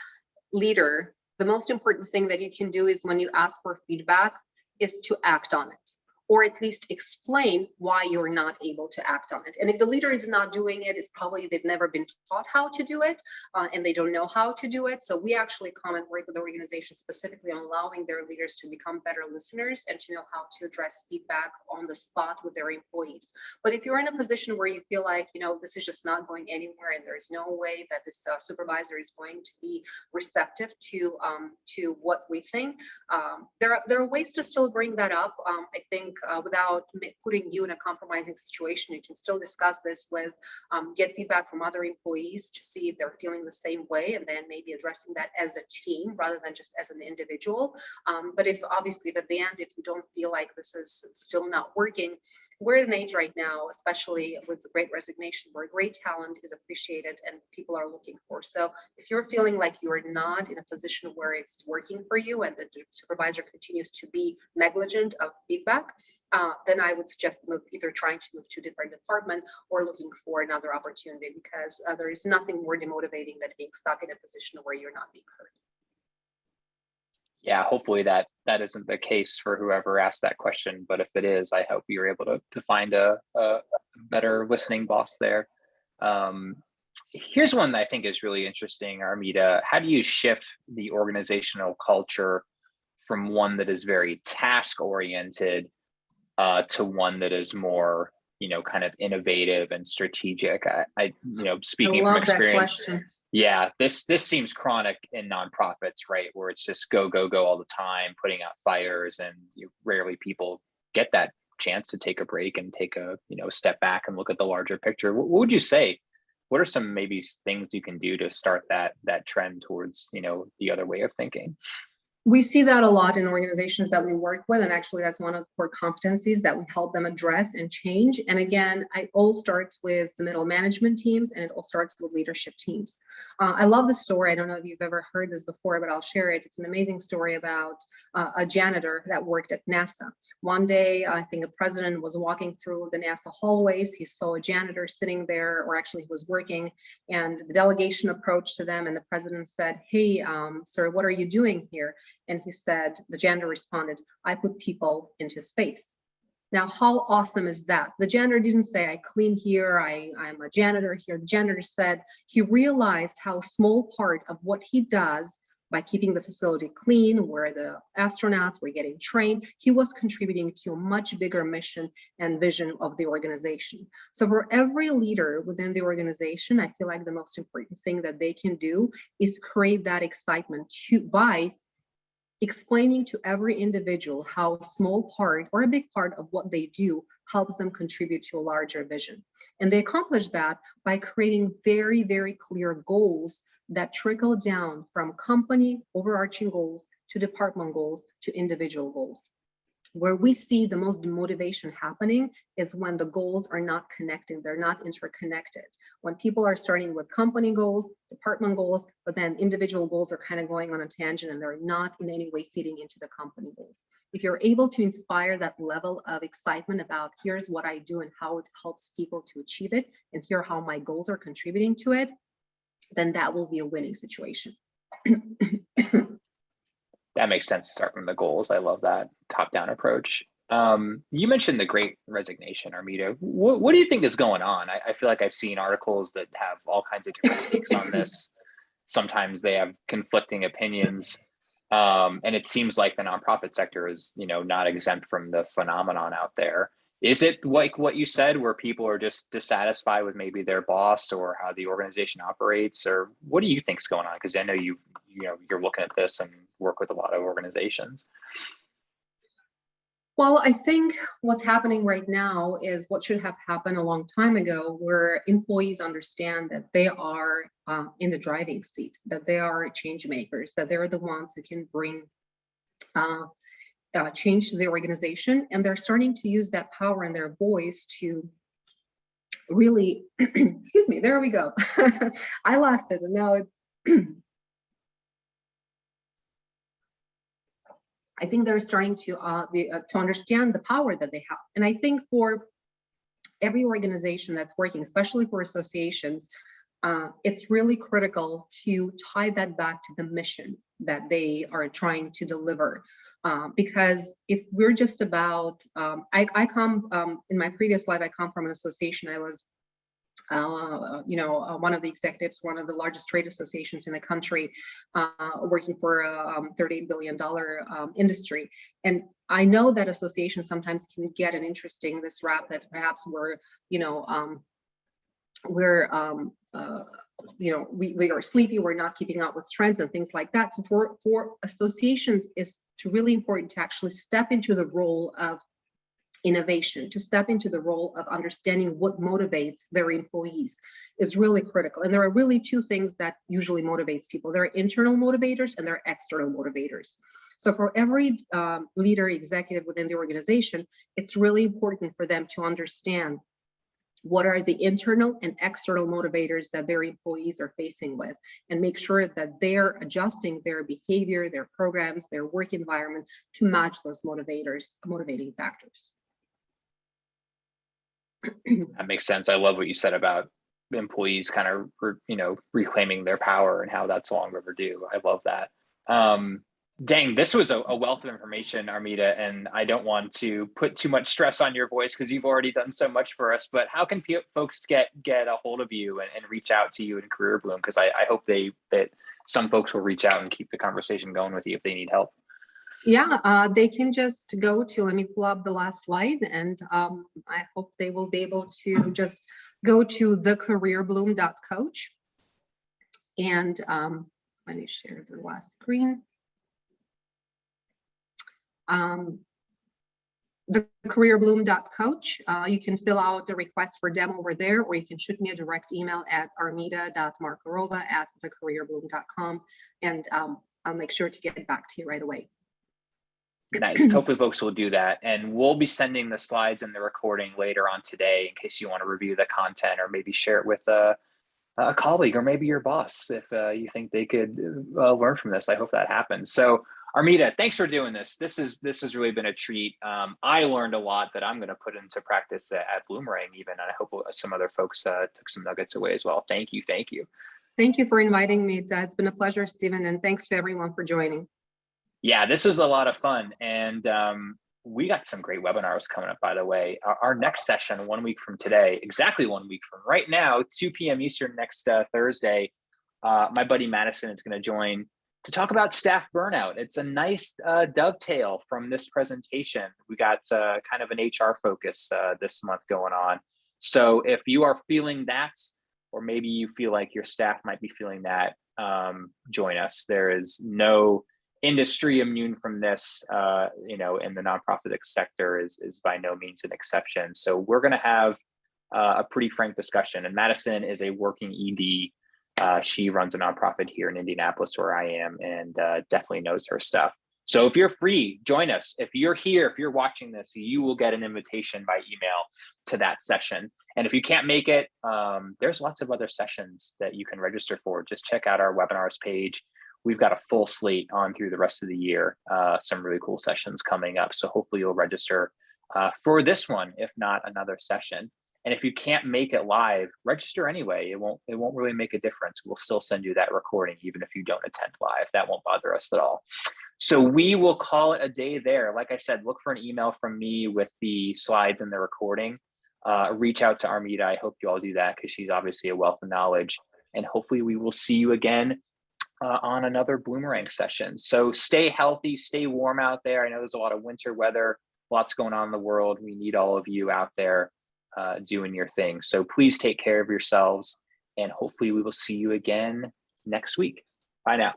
leader, the most important thing that you can do is, when you ask for feedback, is to act on it, or at least explain why you're not able to act on it. And if the leader is not doing it, it's probably they've never been taught how to do it, and they don't know how to do it. So we actually come and work with organizations specifically on allowing their leaders to become better listeners and to know how to address feedback on the spot with their employees. But if you're in a position where you feel like, this is just not going anywhere, and there's no way that this supervisor is going to be receptive to what we think, there are ways to still bring that up. I think without putting you in a compromising situation, you can still discuss this with, get feedback from other employees to see if they're feeling the same way, and then maybe addressing that as a team rather than just as an individual. But if obviously at the end, if you don't feel like this is still not working, we're in an age right now, especially with the Great Resignation, where great talent is appreciated and people are looking for. So if you're feeling like you're not in a position where it's working for you, and the supervisor continues to be negligent of feedback, then I would suggest either trying to move to a different department or looking for another opportunity, because there is nothing more demotivating than being stuck in a position where you're not being heard. Yeah, hopefully that isn't the case for whoever asked that question. But if it is, I hope you're able to find a better listening boss there. Um, Here's one that I think is really interesting, Armida. How do you shift the organizational culture from one that is very task oriented to one that is more, kind of innovative and strategic? I Speaking from love that experience, question. yeah, this seems chronic in nonprofits, right? Where it's just go, go, go all the time, putting out fires, and rarely people get that chance to take a break and take a, step back and look at the larger picture. What would you say? What are some maybe things you can do to start that trend towards, the other way of thinking? We see that a lot in organizations that we work with, and actually that's one of the core competencies that we help them address and change. And again, it all starts with the middle management teams, and it all starts with leadership teams. I love the story. I don't know if you've ever heard this before, but I'll share it. It's an amazing story about a janitor that worked at NASA. One day, I think a president was walking through the NASA hallways. He saw a janitor sitting there, or actually he was working, and the delegation approached to them, and the president said, "Hey, sir, what are you doing here?" And he said, the janitor responded, "I put people into space." Now, how awesome is that? The janitor didn't say, "I clean here, I'm a janitor here." The janitor said he realized how small part of what he does by keeping the facility clean, where the astronauts were getting trained, he was contributing to a much bigger mission and vision of the organization. So for every leader within the organization, I feel like the most important thing that they can do is create that excitement by explaining to every individual how a small part or a big part of what they do helps them contribute to a larger vision. And they accomplish that by creating very, very clear goals that trickle down from company overarching goals to department goals to individual goals. Where we see the most motivation happening is when the goals are not connecting, they're not interconnected. When people are starting with company goals, department goals, but then individual goals are kind of going on a tangent and they're not in any way feeding into the company goals. If you're able to inspire that level of excitement about here's what I do and how it helps people to achieve it, and here how my goals are contributing to it, then that will be a winning situation. That makes sense to start from the goals. I love that top-down approach. You mentioned the Great Resignation, Armida. What do you think is going on? I feel like I've seen articles that have all kinds of different takes on this. Sometimes they have conflicting opinions, and it seems like the nonprofit sector is, not exempt from the phenomenon out there. Is it like what you said, where people are just dissatisfied with maybe their boss or how the organization operates, or what do you think is going on? Because I know you're looking at this and work with a lot of organizations. Well, I think what's happening right now is what should have happened a long time ago, where employees understand that they are in the driving seat, that they are change makers, that they're the ones who can bring change to the organization, and they're starting to use that power and their voice to really, excuse me, there we go. I lost it, and now it's, I think they're starting to understand the power that they have. And I think for every organization that's working, especially for associations, it's really critical to tie that back to the mission that they are trying to deliver. Because if we're just about, I come, in my previous life, I come from an association. I was one of the executives, one of the largest trade associations in the country, working for a $38 billion industry. And I know that associations sometimes can get an interesting this rap that perhaps we are sleepy, we're not keeping up with trends and things like that. So for associations, it's really important to actually step into the role of innovation, to step into the role of understanding what motivates their employees is really critical. And there are really two things that usually motivates people. There are internal motivators and there are external motivators. So for every leader, executive within the organization, it's really important for them to understand what are the internal and external motivators that their employees are facing with, and make sure that they're adjusting their behavior, their programs, their work environment to match those motivating factors. That makes sense. I love what you said about employees kind of, reclaiming their power and how that's long overdue. I love that. Dang, this was a wealth of information, Armida, and I don't want to put too much stress on your voice because you've already done so much for us. But how can folks get a hold of you and reach out to you in Career Bloom? Because I hope that some folks will reach out and keep the conversation going with you if they need help. Yeah, they can just go to, let me pull up the last slide, and I hope they will be able to just go to thecareerbloom.coach. And let me share the last screen. The CareerBloom.coach. You can fill out the request for demo over there, or you can shoot me a direct email at armida.markarova@thecareerbloom.com, and I'll make sure to get back to you right away. Nice. Hopefully folks will do that. And we'll be sending the slides and the recording later on today in case you want to review the content or maybe share it with a colleague or maybe your boss if you think they could learn from this. I hope that happens. So Armida, thanks for doing this. This has really been a treat. I learned a lot that I'm going to put into practice at Bloomerang even, and I hope some other folks took some nuggets away as well. Thank you. Thank you. Thank you for inviting me. It's been a pleasure, Stephen, and thanks to everyone for joining. Yeah, this was a lot of fun. And we got some great webinars coming up, by the way. Our next session, 1 week from today, exactly 1 week from right now, 2 p.m. Eastern next Thursday, my buddy Madison is going to join to talk about staff burnout. It's a nice dovetail from this presentation. We got kind of an HR focus this month going on. So if you are feeling that, or maybe you feel like your staff might be feeling that, join us. There is no industry immune from this, in the nonprofit sector is by no means an exception. So we're going to have a pretty frank discussion. And Madison is a working ED. She runs a nonprofit here in Indianapolis where I am, and definitely knows her stuff. So if you're free, join us. If you're here, if you're watching this, you will get an invitation by email to that session. And if you can't make it, there's lots of other sessions that you can register for. Just check out our webinars page. We've got a full slate on through the rest of the year, some really cool sessions coming up. So hopefully you'll register for this one, if not another session. And if you can't make it live, register anyway. It won't really make a difference. We'll still send you that recording, even if you don't attend live. That won't bother us at all. So we will call it a day there. Like I said, look for an email from me with the slides and the recording. Reach out to Armida. I hope you all do that because she's obviously a wealth of knowledge. And hopefully we will see you again on another Bloomerang session. So stay healthy, stay warm out there. I know there's a lot of winter weather, lots going on in the world. We need all of you out there doing your thing. So please take care of yourselves, and hopefully we will see you again next week. Bye now.